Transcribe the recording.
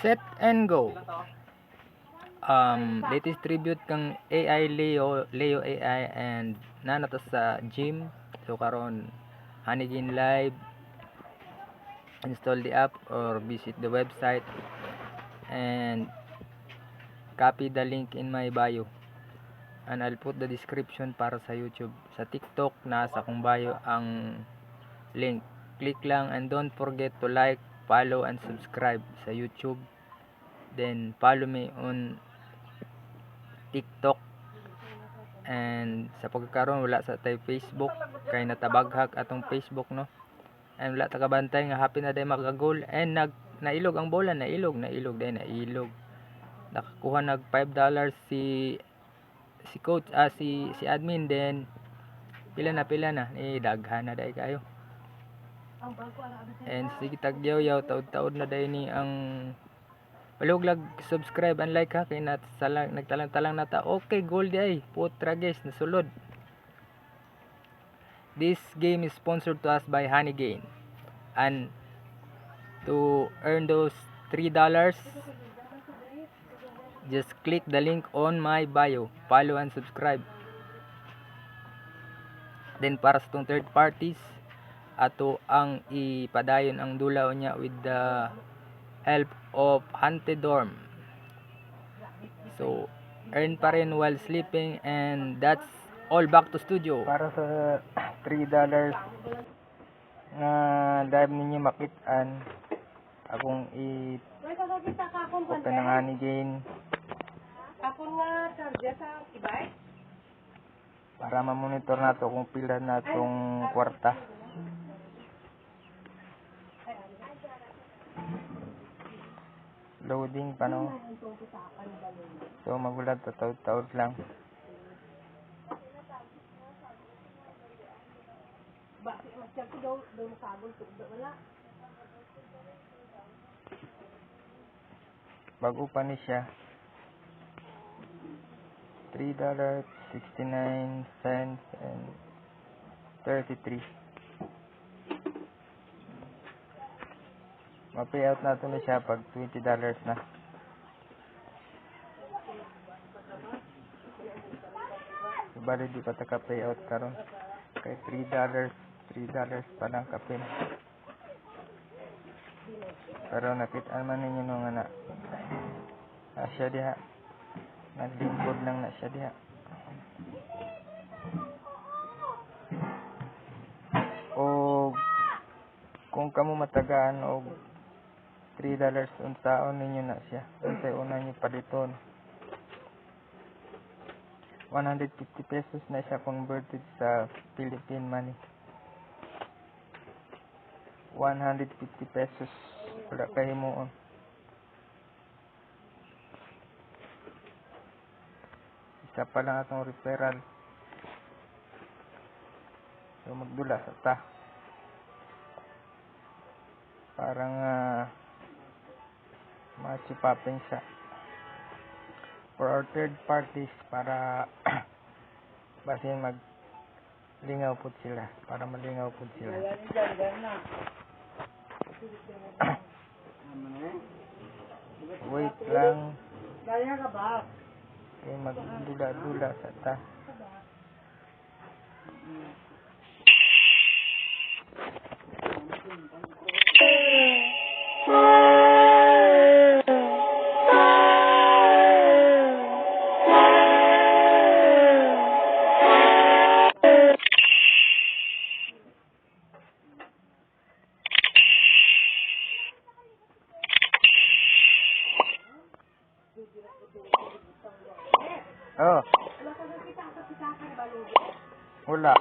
Set and go. Latest tribute kang AI Leo AI and nanata sa gym. So karon Honeygain live. Install the app or visit the website and copy the link in my bio. And I'll put the description para sa YouTube. Sa TikTok nasa kong bio ang link. Click lang and don't forget to like, follow and subscribe sa YouTube. Then follow me on TikTok. And sa pagkakaroon wala sa tay Facebook kay natabaghag atong Facebook, no. And wala ta kabantay nga happy na day magagol and nailog ang bola, nailog nakakuha nag $5 si coach si admin. Then pila na daghan na day kayo. And sige tagyaw taud-taud na day ni ang paluglag subscribe and like ha kay nagtalang nata. Okay, gold ay putra guys, nasulod. This game is sponsored to us by Honeygain. And to earn those $3, just click the link on my bio, follow and subscribe. Then para sa tong third parties, ato ang ipadayon ang dulaw niya with the help of Haunted Dorm. So earn pa rin while sleeping, and that's all. Back to studio. Para sa $3 nga live ninyo makitaan, akong open ng Honeygain para ma-monitor nato kung pila natong kwarta. Loading pa, no? So magulat taud-taud lang. Bago pa ni siya. $3.69 and 33. Ma-payout nato na siya pag $20 na. So, bali di pa taka payout karon. Kay $3 pa lang kapin. Pero nakita man ninyo nung na siya diha. Naglingkod lang na siya diha. O kung kamo matagaan o $3 unsaon ninyo na siya. Unsay una niyo paliton. 150 pesos na siya converted sa Philippine money. 150 pesos wala kahimuon. Isa pa lang atong referral. So magdula sa ta. Parang machi-popping siya. For our third parties, para basin maglingaw po sila. Para malingaw po sila. Wait lang. Okay, magdula-dula sa ta. Oh. Wala.